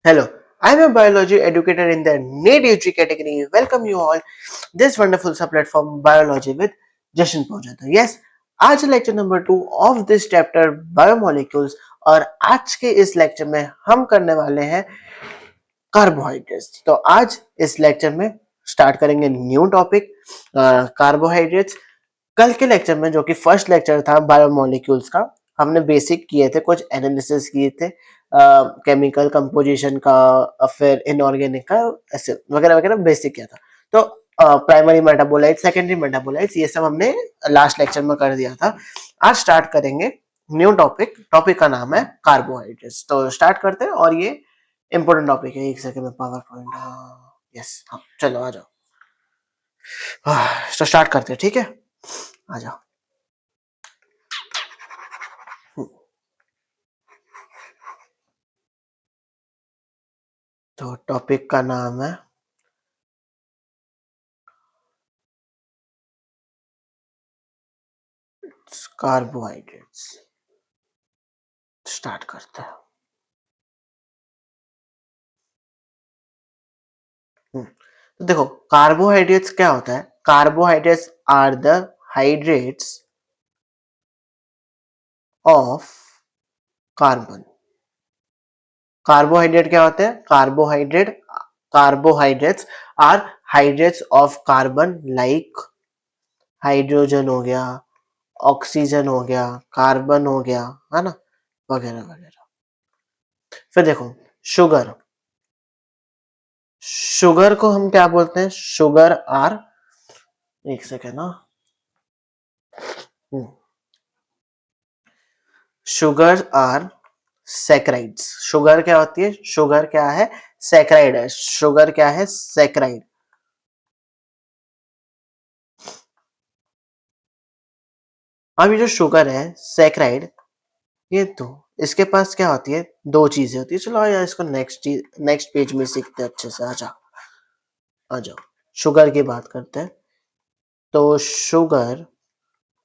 Hello, I'm a biology educator in the NEET category. Welcome you all this wonderful subplatform Biology with Jashan Pojata. Yes, आज lecture number 2 of this chapter biomolecules और आज के इस lecture में हम करने वाले हैं कार्बोहाइड्रेट्स। तो आज इस लेक्चर में स्टार्ट करेंगे न्यू टॉपिक कार्बोहाइड्रेट्स। कल के लेक्चर में जो कि फर्स्ट लेक्चर था बायोमोलिक्यूल्स का, हमने बेसिक किए थे, कुछ एनालिसिस किए थे केमिकल कंपोजिशन का, फिर इनऑर्गेनिक का, ऐसे वगैरह वगैरह बेसिक किया था। तो प्राइमरी मेटाबोलाइट्स, सेकेंडरी मेटाबोलाइट्स, ये सब हमने लास्ट लेक्चर में कर दिया था। आज स्टार्ट करेंगे न्यू टॉपिक। टॉपिक का नाम है कार्बोहाइड्रेट्स। तो स्टार्ट करते हैं और ये इंपॉर्टेंट टॉपिक है। एक सेकंड में पावर पॉइंट, यस, हाँ चलो आ जाओ। तो स्टार्ट करते हैं, ठीक है, आ जाओ। तो टॉपिक का नाम है कार्बोहाइड्रेट्स। स्टार्ट करते हैं। तो देखो, कार्बोहाइड्रेट्स क्या होता है? Carbohydrates are the hydrates of carbon. Carbohydrate क्या होते हैं? Carbohydrates are hydrates of carbon, like hydrogen हो गया, ऑक्सीजन हो गया, कार्बन हो गया, है ना, वगैरह वगैरह। फिर देखो, शुगर। शुगर को हम क्या बोलते हैं? शुगर आर, एक सेकेंड ना, शुगर आर सैकराइड्स। शुगर क्या होती है? शुगर क्या है? सैकराइड है। शुगर क्या है? सैकराइड। अब ये जो शुगर है सैकराइड, ये तो इसके पास क्या होती है? दो चीजें होती है। चलो यार, इसको नेक्स्ट पेज में सीखते हैं अच्छे से। आ जाओ, आ जाओ, शुगर की बात करते हैं। तो शुगर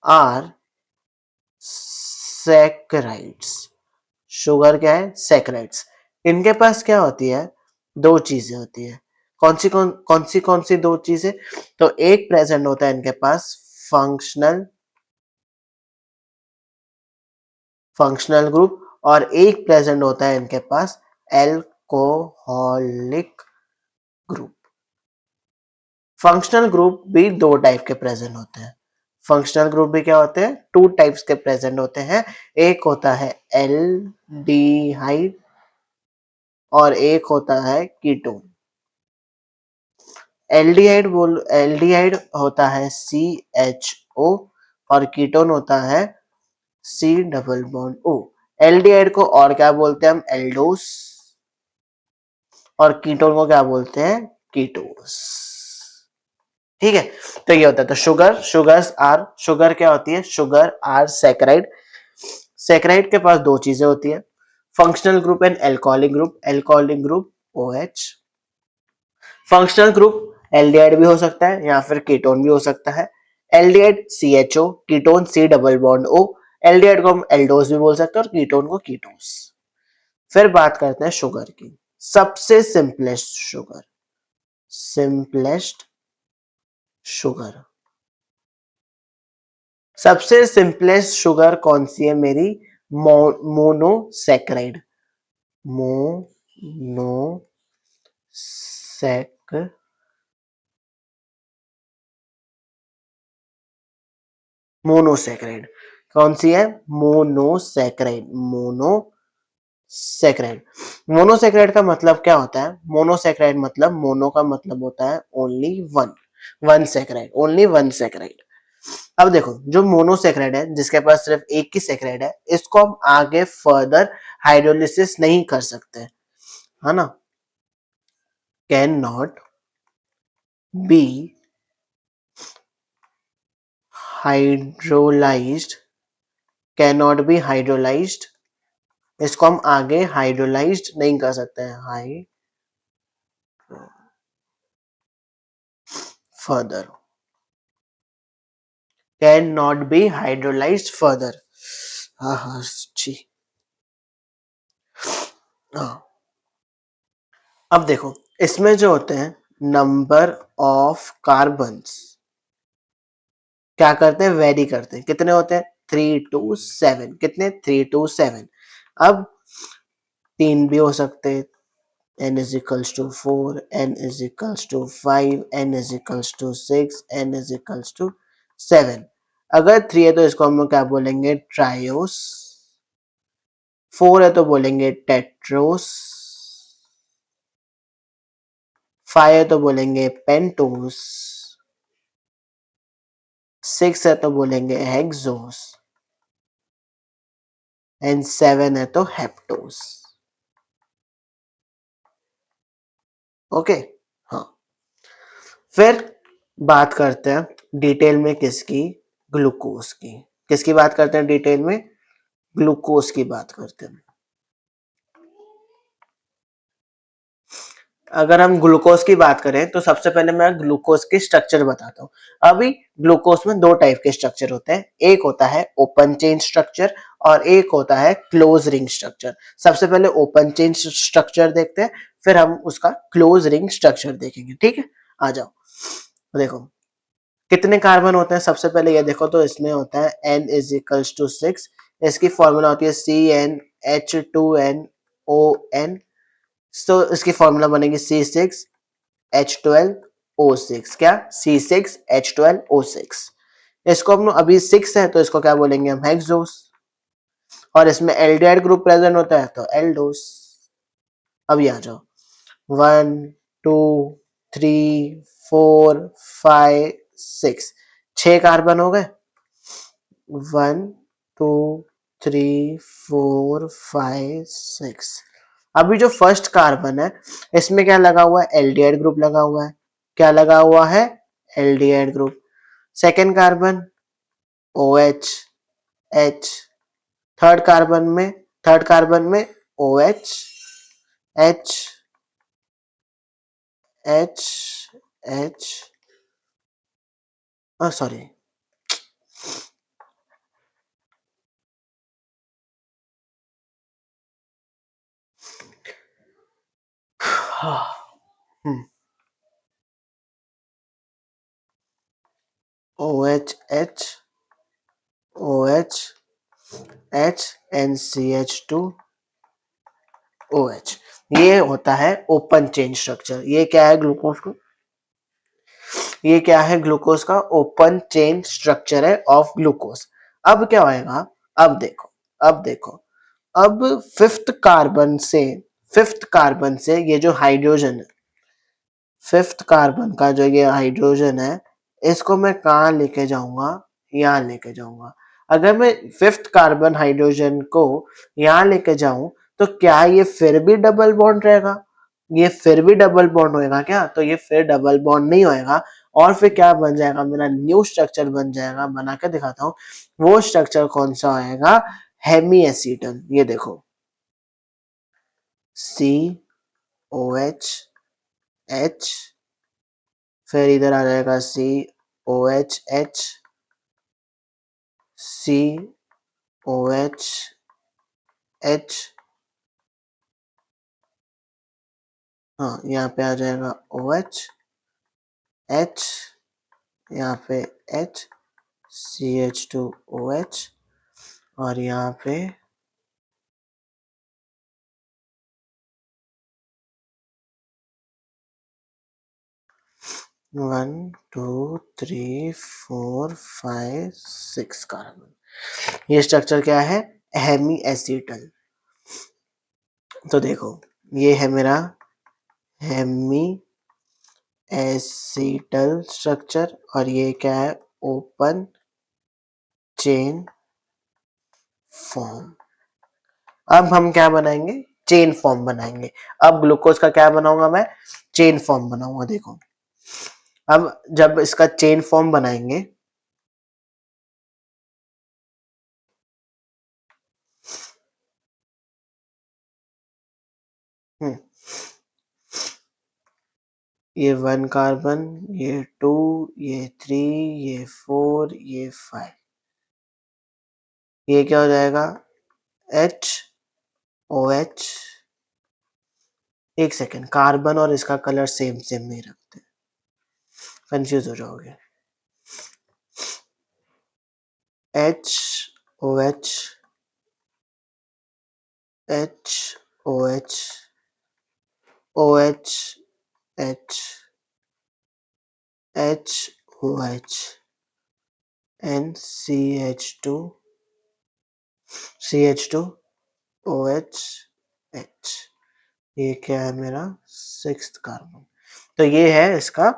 आर सैकराइड्स। शुगर क्या है? सैकराइड्स। इनके पास क्या होती है? दो चीजें होती है। कौन सी दो चीजें? तो एक प्रेजेंट होता है इनके पास फंक्शनल फंक्शनल ग्रुप, और एक प्रेजेंट होता है इनके पास एल्कोहलिक ग्रुप। फंक्शनल ग्रुप भी दो टाइप के प्रेजेंट होते हैं। फंक्शनल ग्रुप भी क्या होते हैं? टू टाइप्स के प्रेजेंट होते हैं। एक होता है एल्डिहाइड और एक होता है कीटोन। एल्डिहाइड होता है CHO और कीटोन होता है C double bond O। Aldehyde को और क्या बोलते हैं हम? एल्डोस। और कीटोन को क्या बोलते हैं? कीटोस। ठीक है, तो ये होता है। तो शुगर क्या होती है? Sugar are saccharide. सैकराइड के पास दो चीजें होती है, functional group and alcoholic group. Alcoholic group OH। Functional group aldehyde भी हो सकता है या फिर कीटोन भी हो सकता है। Aldehyde CHO, ketone C double bond O। Aldehyde को हम एल्डोस भी बोल सकते हैं और कीटोन को कीटोस। फिर बात करते हैं शुगर की। सबसे सिंपलेस्ट शुगर सबसे सिंपलेस्ट शुगर कौन सी है मेरी? मोनोसैकराइड। मोनोसैक मोनोसैकराइड कौन सी है? मोनोसैकराइड। मोनोसैकराइड का मतलब क्या होता है? मोनोसैकराइड मतलब, मोनो का मतलब होता है ओनली वन। One saccharide. अब देखो, जो मोनोसैकराइड है, जिसके पास सिर्फ एक ही सैकराइड है, इसको हम आगे फर्दर हाइड्रोलिसिस नहीं कर सकते, है ना। Can not be hydrolysed can not be hydrolysed इसको हम आगे हाइड्रोलाइज्ड नहीं कर सकते हैं। High further can not be hydrolysed further. हाँ हाँ जी, हाँ। अब देखो इसमें जो होते हैं नंबर ऑफ कार्बन्स क्या करते हैं, वेरी करते हैं। कितने होते हैं, 3 to 7। कितने, 3 to 7। अब 3 भी हो सकते हैं, n is equals to 4, n is equals to 5, n is equals to 6, n is equals to 7। अगर 3 है तो इसको हम लोग क्या बोलेंगे, ट्रायोस। 4 है तो बोलेंगे टेट्रोस। 5 है तो बोलेंगे पेंटोस। 6 है तो बोलेंगे हेक्सोस। एंड 7 है तो हेप्टोस। ओके, हाँ। फिर बात करते हैं डिटेल में किसकी, ग्लूकोज की। किसकी बात करते हैं डिटेल में, ग्लूकोज की बात करते हैं। अगर हम ग्लूकोज की बात करें तो सबसे पहले मैं ग्लूकोज की स्ट्रक्चर बताता हूँ। अभी ग्लूकोज में दो टाइप के स्ट्रक्चर होते हैं, एक होता है ओपन चेन स्ट्रक्चर और एक होता है क्लोज रिंग स्ट्रक्चर। सबसे पहले ओपन चेन स्ट्रक्चर देखते हैं, फिर हम उसका क्लोज रिंग स्ट्रक्चर देखेंगे। ठीक है, आ जाओ। देखो कितने कार्बन होते हैं, सबसे पहले ये देखो तो इसमें होता है n इज इक्वल्स टू 6। इसकी फॉर्मूला होती है CnH2nOn। तो इसकी फॉर्मूला बनेगी C6H12O6। क्या, C6H12O6। इसको हम अभी 6 है तो इसको क्या बोलेंगे हम, हेक्सोस। और इसमें एल्डिहाइड ग्रुप प्रेजेंट होता है तो एल्डोस। अभी आ जाओ, 1 2 3 4 5 6, 6 कार्बन हो गए। 1 2 3 4 5 6। अभी जो फर्स्ट कार्बन है इसमें क्या लगा हुआ है, एल्डिहाइड ग्रुप लगा हुआ है। क्या लगा हुआ है, aldehyde group. Second carbon OH H। Third carbon में OH H H H, sorry, OH H OH H NCH2 OH। ये होता है ओपन चेन स्ट्रक्चर। ये क्या है, ग्लूकोज को, ये क्या है, ग्लूकोज का ओपन चेन स्ट्रक्चर है ऑफ ग्लूकोज। अब क्या होएगा, अब देखो अब फिफ्थ कार्बन से ये जो हाइड्रोजन है, फिफ्थ कार्बन का जो ये हाइड्रोजन है, इसको मैं कहाँ लेके जाऊंगा, यहाँ लेके जाऊंगा। अगर मैं फिफ्थ कार्बन हाइड्रोजन को यहाँ लेके जाऊं तो क्या ये फिर भी डबल बॉन्ड रहेगा, ये फिर भी डबल बॉन्ड होएगा क्या, तो ये फिर डबल बॉन्ड नहीं होएगा। और फिर क्या बन जाएगा, मेरा न्यू स्ट्रक्चर बन जाएगा। बना के दिखाता हूँ, वो स्ट्रक्चर कौन सा होएगा, हेमी एसीटन। ये देखो, COH H, फिर इधर आ जाएगा COH H, COH H, हाँ यहाँ पे आ जाएगा OH H, यहाँ पे H, CH2OH, और यहाँ पे 1 2 3 4 5 6 कार्बन। ये स्ट्रक्चर क्या है, हेमी एसीटल। तो देखो ये है मेरा हेमी एसीटल स्ट्रक्चर और ये क्या है, ओपन चेन फॉर्म। अब हम क्या बनाएंगे, चेन फॉर्म बनाएंगे। अब ग्लूकोज का क्या बनाऊंगा मैं, चेन फॉर्म बनाऊंगा। देखो अब जब इसका चेन फॉर्म बनाएंगे, हम्म, ये 1 कार्बन, ये 2, ये 3, ये 4, ये 5, ये क्या हो जाएगा, H OH एक सेकेंड, कार्बन और इसका कलर सेम सेम नहीं रखते, कंफ्यूज हो जाओगे। H O H, H O H, O H, H, H O H, N C H two, C H two, O H, H. ये क्या है मेरा सिक्स्थ कार्बन। तो ये है इसका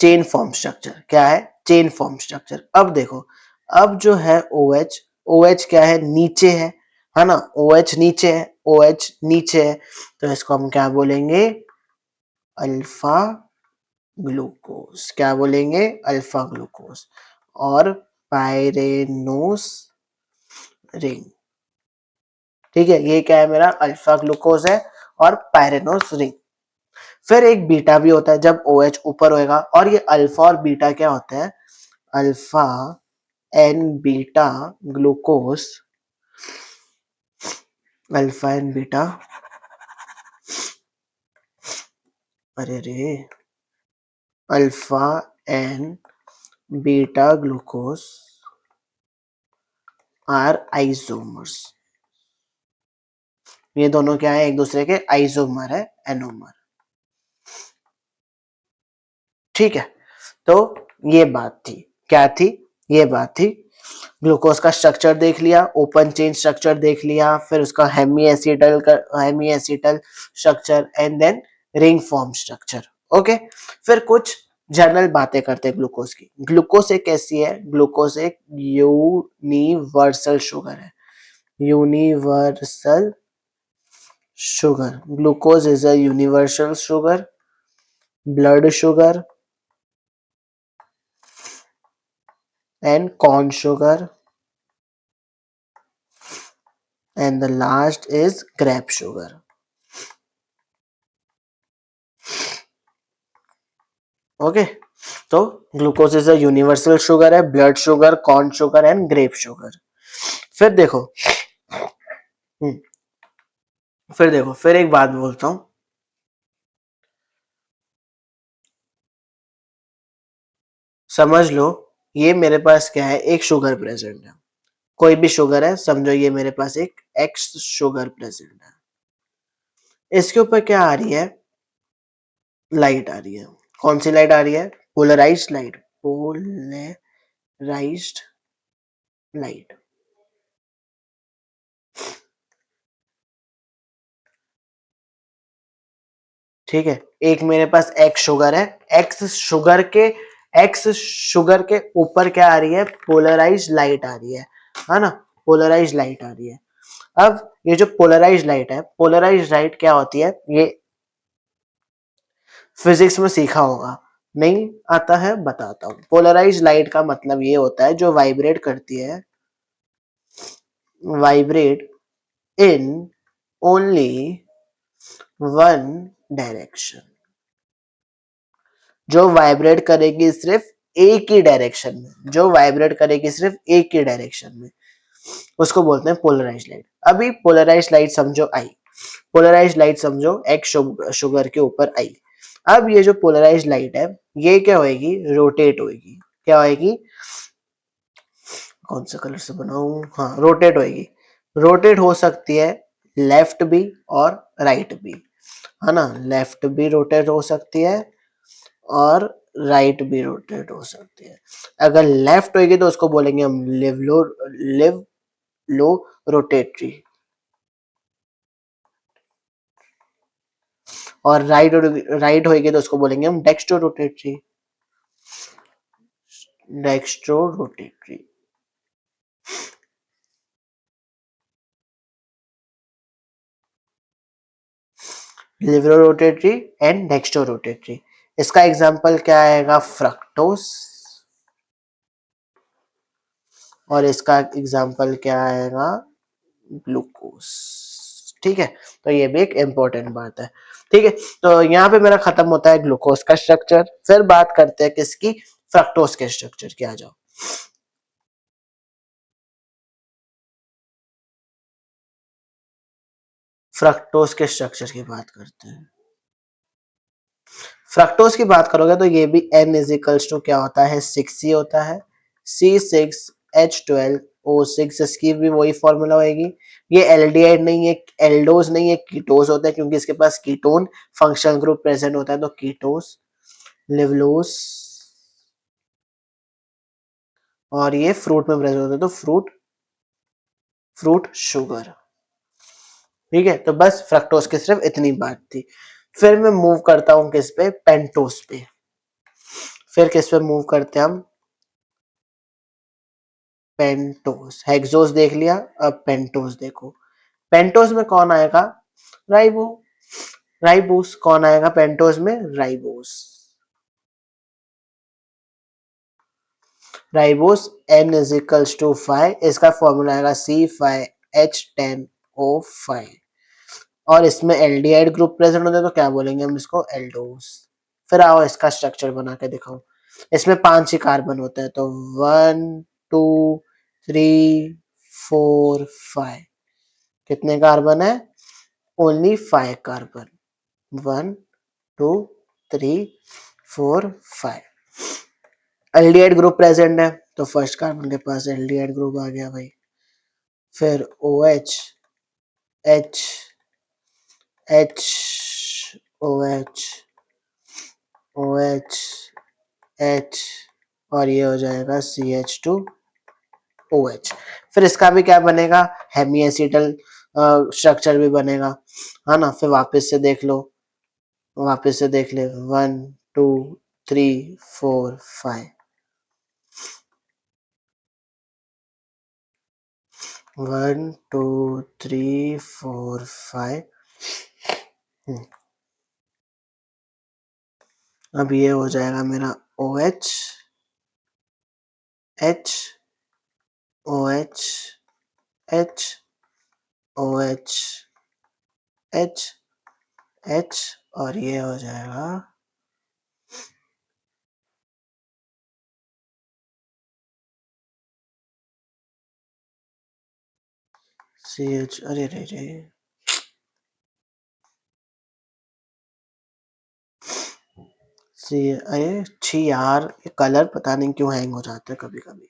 चेन फॉर्म स्ट्रक्चर। क्या है? Chain form structure. अब देखो, अब जो है OH, OH क्या है? नीचे है ना? OH नीचे है, OH नीचे है, तो इसको हम क्या बोलेंगे? Alpha glucose. क्या बोलेंगे? Alpha glucose. और पायरेनोस रिंग। ठीक है, ये क्या है मेरा? अल्फा ग्लूकोज है और पायरेनोस रिंग। फिर एक बीटा भी होता है जब OH ऊपर होएगा, और ये अल्फा और बीटा क्या होते हैं? Alpha and beta glucose, alpha and beta, अरे रे, alpha and beta glucose are isomers. ये दोनों क्या है? एक दूसरे के आइसोमर है, एनोमर। ठीक है, तो ये बात थी। क्या थी? ये बात थी। ग्लूकोज का स्ट्रक्चर देख लिया, ओपन चेन स्ट्रक्चर देख लिया, फिर उसका hemiacetal structure, and then ring form structure. Okay, फिर कुछ जनरल बातें करते हैं ग्लूकोज की। ग्लूकोज एक कैसी है? ग्लूकोज एक यूनिवर्सल शुगर है। Universal sugar, glucose is a universal sugar, blood sugar and corn sugar, and the last is grape sugar. Okay, तो glucose is a universal sugar है, blood sugar, corn sugar and grape sugar. फिर देखो, हम्म, फिर देखो, फिर एक बात बोलता हूं, समझ लो, ये मेरे पास क्या है? एक शुगर प्रेजेंट है, कोई भी शुगर है, समझो ये मेरे पास एक एक्स शुगर प्रेजेंट है। इसके ऊपर क्या आ रही है? लाइट आ रही है। कौन सी लाइट आ रही है? Polarised light, polarised light. ठीक है, एक मेरे पास एक्स शुगर है, एक्स शुगर के ऊपर क्या आ रही है? पोलराइज लाइट आ रही है ना? पोलराइज लाइट आ रही है। अब ये जो पोलराइज लाइट है, पोलराइज लाइट क्या होती है? ये फिजिक्स में सीखा होगा, नहीं आता है बताता हूँ। पोलराइज लाइट का मतलब ये होता है जो वाइब्रेट करती है, vibrate in only one direction, जो वाइब्रेट करेगी सिर्फ एक ही डायरेक्शन में, जो वाइब्रेट करेगी सिर्फ एक ही डायरेक्शन में, उसको बोलते हैं पोलराइज लाइट। अभी पोलराइज लाइट समझो आई, पोलराइज लाइट समझो एक शुगर के ऊपर आई। अब ये जो पोलराइज लाइट है, ये क्या होएगी? रोटेट होएगी। क्या होएगी? कौन सा कलर से बनाऊं? हाँ, रोटेट होएगी। रोटेट हो सकती है लेफ्ट भी और राइट भी, है ना? लेफ्ट भी रोटेट हो सकती है और राइट भी रोटेट हो सकती है। अगर लेफ्ट होगी तो उसको बोलेंगे हम लिव लो रोटेटरी, और राइट होगी तो उसको बोलेंगे हम dextro rotatory, dextro rotatory. Laevo rotatory and dextro rotatory. इसका एग्जांपल क्या आएगा? फ्रक्टोस। और इसका एग्जांपल क्या आएगा? ग्लूकोज। ठीक है, तो ये भी एक इंपॉर्टेंट बात है। ठीक है, तो यहाँ पे मेरा खत्म होता है ग्लूकोज का स्ट्रक्चर। फिर बात करते हैं किसकी? फ्रक्टोज के स्ट्रक्चर की। आ जाओ। फ्रक्टोज के स्ट्रक्चर की बात करते हैं। फ्रक्टोज की बात करोगे तो ये भी N इजिकल्स टू क्या होता है, 6C होता है, C6H12O6, इसकी भी वही फॉर्मूला होगी। ये एल्डिहाइड नहीं है, एल्डोज नहीं है, कीटोज होता है, क्योंकि इसके पास कीटोन फंक्शनल ग्रुप प्रेजेंट होता है, तो कीटोस, लिवलोस, और ये फ्रूट में प्रेजेंट होता है, तो फ्रूट शुगर। ठीक है, तो बस फ्रक्टोज की सिर्फ इतनी बात थी। फिर मैं मूव करता हूँ किस पे, पेंटोज पे। फिर किस पे मूव करते हैं हम, पेंटोज। हेक्सोज देख लिया, अब पेंटोज देखो। पेंटोज में कौन आएगा, राइबो, राइबोस। कौन आएगा पेंटोज में, ribose. Ribose N is equals to 5, इसका फॉर्मूला आएगा C5H10O5। और इसमें एल्डिहाइड ग्रुप प्रेजेंट होता है, तो क्या बोलेंगे हम इसको, एल्डोस। फिर आओ इसका स्ट्रक्चर बना के दिखाओ। इसमें 5 ही कार्बन होते हैं, तो 1 2 3 4 5। कितने कार्बन है, only 5 carbon, 1 2 3 4 5। Aldehyde group present है, तो फर्स्ट कार्बन के पास एल्डिहाइड ग्रुप आ गया भाई। फिर OH, H, H, OH, OH, H, और ये हो जाएगा CH2OH। फिर इसका भी क्या बनेगा, हेमी एसिटल स्ट्रक्चर भी बनेगा, है ना। फिर वापस से देख लो, वापस से देख ले, 1 2 3 4 5, 1 2 3 4 5। अब ये हो जाएगा मेरा OH, H, OH, H, OH, H, H, और ये हो जाएगा CH। अरे रे रे, अरे छी यार, ये कलर पता नहीं क्यों हैंग हो जाते हैं कभी कभी।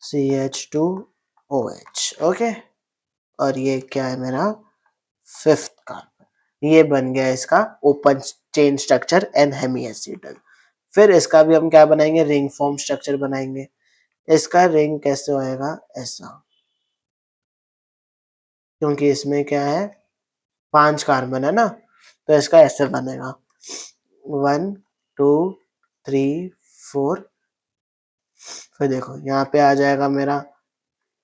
CH2OH, okay. और ये क्या है मेरा, फिफ्थ कार्बन। ये बन गया इसका open chain structure an hemiacetal. फिर इसका भी हम क्या बनाएंगे, रिंग फॉर्म स्ट्रक्चर बनाएंगे। इसका रिंग कैसे होएगा, ऐसा, क्योंकि इसमें क्या है, 5 कार्बन है ना, तो इसका ऐसे बनेगा, 1 2 3 4। फिर देखो यहाँ पे आ जाएगा मेरा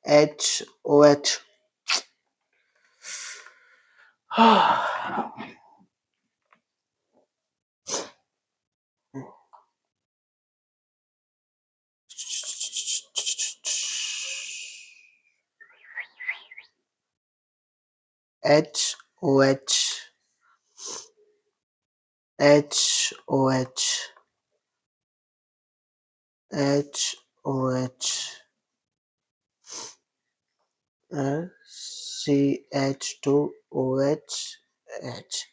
HOH, HOH, HOH, HOH, CH2OH, H।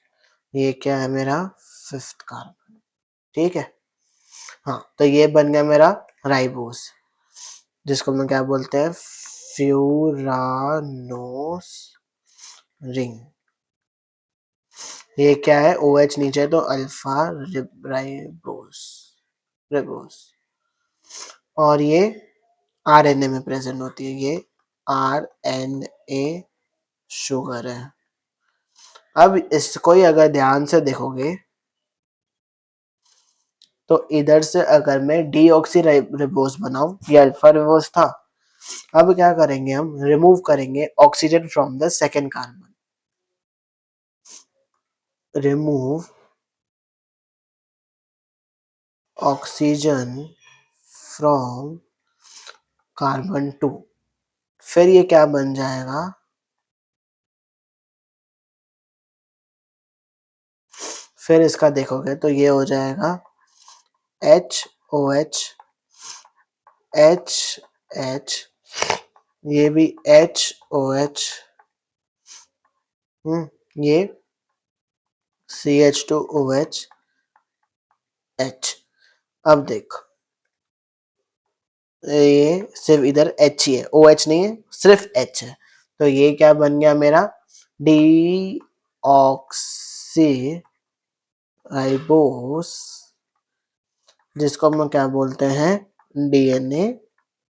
ये क्या है मेरा, फिफ्थ कार्बन। ठीक है, हाँ, तो ये बन गया मेरा राइबोस, जिसको हम क्या बोलते हैं, फ्यूरानोस रिंग। ये क्या है, OH नीचे है, तो अल्फा राइबोस, रिबोस। और ये RNA में प्रेजेंट होती है, ये RNA शुगर है। अब इसको ही अगर ध्यान से देखोगे, तो इधर से अगर मैं डीऑक्सी रिबोस बनाऊं, ये अल्फा रिबोस था। अब क्या करेंगे, हम रिमूव करेंगे oxygen from the second carbon, remove oxygen from carbon 2। फिर ये क्या बन जाएगा, फिर इसका देखोगे तो ये हो जाएगा HOH, HH, ये भी HOH, ये CH2OH H। अब देख, ये सिर्फ इधर H ही है, OH नहीं है, सिर्फ H है। तो ये क्या बन गया मेरा, डी ऑक्सी राइबोस, जिसको हम क्या बोलते हैं, डीएनए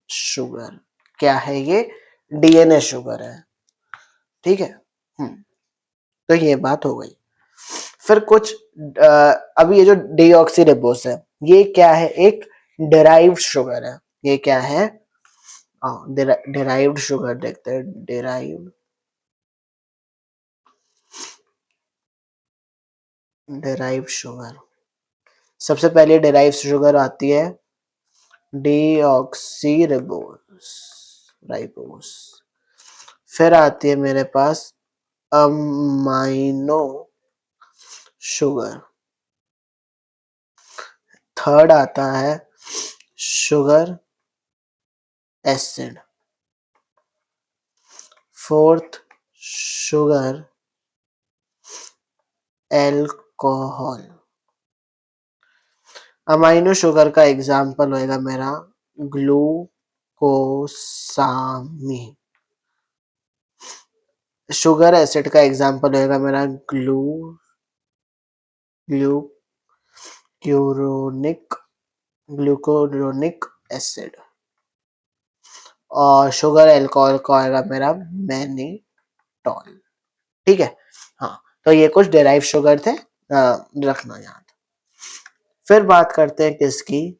शुगर। क्या है ये, डीएनए शुगर है। ठीक है। तो ये बात हो गई। फिर कुछ अभी ये जो डीऑक्सीरिबोस है, ये क्या है, एक डिराइव्ड शुगर है। ये क्या है, डिराइव्ड शुगर देखते हैं, डिराइव्ड शुगर। सबसे पहले डिराइव्ड शुगर आती है डीऑक्सीरिबोस राइबोस। फिर आती है मेरे पास अमाइनो शुगर। थर्ड आता है sugar acid. Fourth sugar alcohol. Amino sugar का एग्जाम्पल होएगा मेरा ग्लूकोसामी। शुगर एसिड का एग्जाम्पल होएगा मेरा ग्लूक्यूरोनिक ग्लूकोरोनिक एसिड। और शुगर एल्कोहल का होएगा मेरा मैनिटॉल। ठीक है। हाँ, तो ये कुछ डेराइव शुगर थे, रखना याद। फिर बात करते हैं किसकी,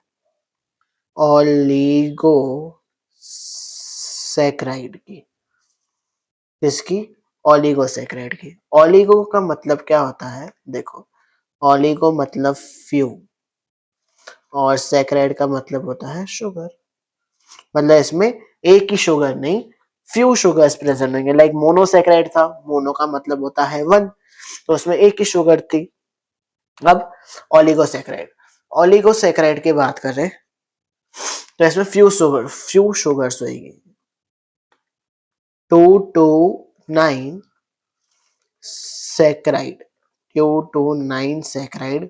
ओलिगो सैकराइड की। किसकी, ओलिगोसैकराइड की। ओलिगो का मतलब क्या होता है, देखो, ओलिगो मतलब फ्यू, और सैकराइड का मतलब होता है शुगर। मतलब इसमें एक ही शुगर नहीं, फ्यू शुगर्स प्रेजेंट होंगे। लाइक मोनोसैकराइड था, मोनो का मतलब होता है वन, तो उसमें एक ही शुगर थी। अब ओलिगोसैकराइड, ओलिगोसैकराइड की बात करें तो इसमें फ्यू शुगर्स होगी। 2 to 9 सैकराइड, 2 to 9 सैकराइड,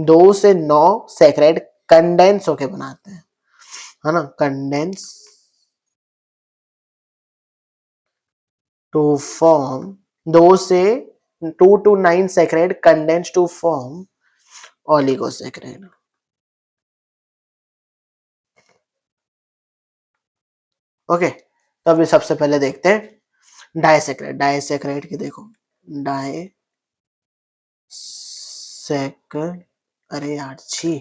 2 से 9 सैकराइड कंडेंस होके बनाते हैं, है ना, condense to form, 2 to 9 saccharide condense to form oligosaccharide. Okay. तो अभी सबसे पहले देखते हैं डाइसैकराइड। डाइसैकराइड की देखो, डाइसैकर, अरे यार छी,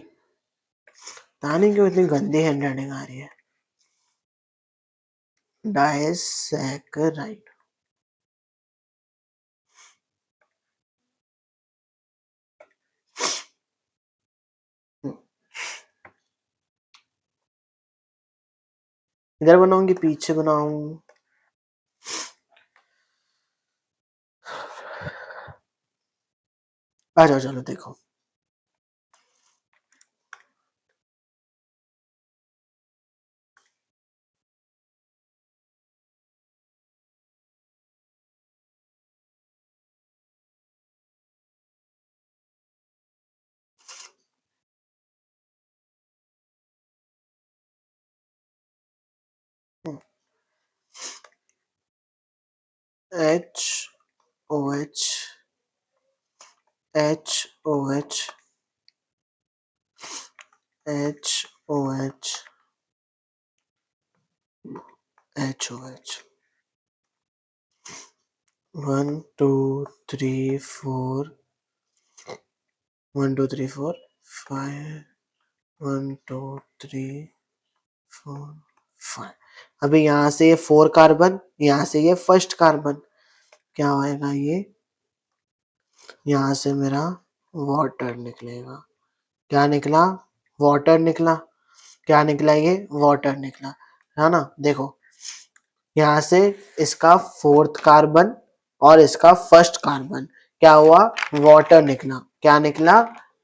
पता नहीं क्यों इतनी गंदी हैंडराइटिंग आ रही है। डाइसैकराइड, इधर बनाऊंगी पीछे बनाऊं, आ जाओ, चलो देखो। H O H, H O H, H O H, H O H, 1 2 3 4, 1 2 3 4 5, 1 2 3 4 5। अभी यहाँ से ये 4 कार्बन, यहाँ से ये फर्स्ट कार्बन, क्या होएगा ये, यहाँ से मेरा वाटर निकलेगा। क्या निकला, वाटर निकला। क्या निकला, ये वाटर निकला, है ना। देखो, यहाँ से इसका फोर्थ कार्बन और इसका फर्स्ट कार्बन, क्या हुआ, वाटर निकला। क्या निकला,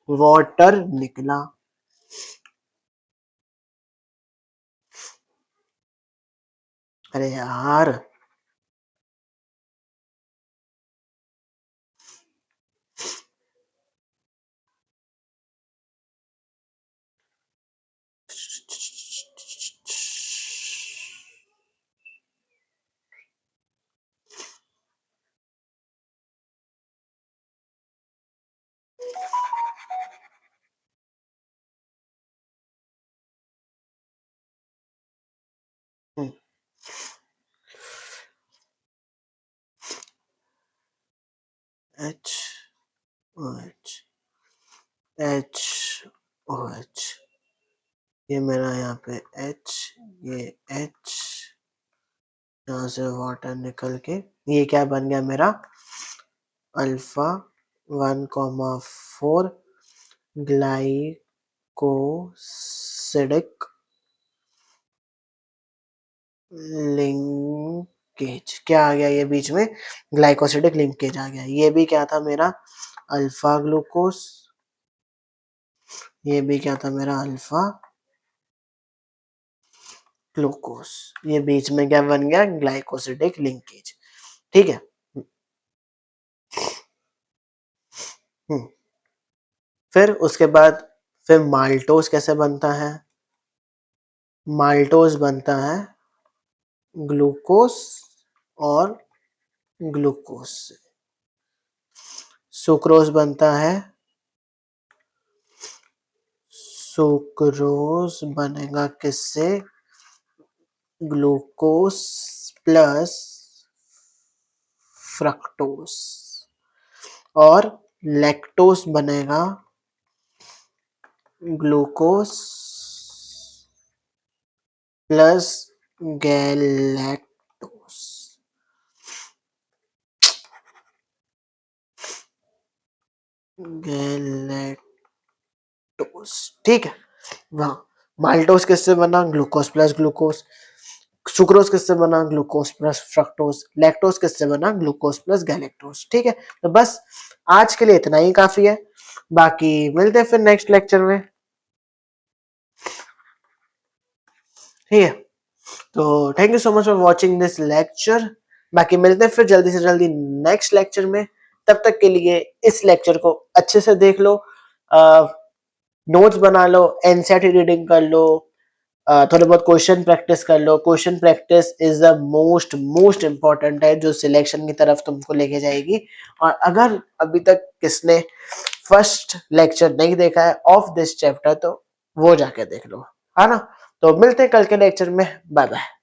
वाटर निकला। अरे यार, H O H, H O H, ये मेरा यहाँ पे एच, ये एच, यहाँ से वाटर निकल के ये क्या बन गया मेरा अल्फा 1,4 ग्लाइकोसिडिक लिंकेज। क्या आ गया ये बीच में, ग्लाइकोसिडिक लिंकेज आ गया। ये भी क्या था मेरा अल्फा ग्लूकोस, ये भी क्या था मेरा अल्फा ग्लूकोस, ये बीच में क्या बन गया ग्लाइकोसिडिक लिंकेज। ठीक है। हम्म, फिर उसके बाद फिर माल्टोज कैसे बनता है, माल्टोज बनता है ग्लूकोस और ग्लूकोस से। सुक्रोज बनता है, सुक्रोज बनेगा किससे, ग्लूकोस प्लस फ्रक्टोज। और लैक्टोज बनेगा ग्लूकोस प्लस गैलेक्टोज, गैलेक्टोज। ठीक है। वहां माल्टोज किससे बना, ग्लूकोज प्लस ग्लूकोज। सुक्रोज किससे बना, ग्लूकोज प्लस फ्रक्टोज। लैक्टोज किससे बना, ग्लूकोज प्लस गैलेक्टोज। ठीक है। तो बस आज के लिए इतना ही काफी है, बाकी मिलते हैं फिर नेक्स्ट लेक्चर में। ठीक है। तो thank you so much for watching this lecture. बाकी मिलते हैं फिर जल्दी से जल्दी नेक्स्ट लेक्चर में। तब तक के लिए इस लेक्चर को अच्छे से देख लो, नोट्स बना लो, एनसीईआरटी रीडिंग कर लो, थोड़े बहुत क्वेश्चन प्रैक्टिस कर लो। Question practice is the most most important है जो सिलेक्शन की तरफ तुमको लेके जाएगी। और अगर अभी तक किसने फर्स्ट लेक्चर नहीं देखा है ऑफ दिस चैप्टर तो वो जाके देख लो, है ना। तो मिलते हैं कल के लेक्चर में, बाय बाय।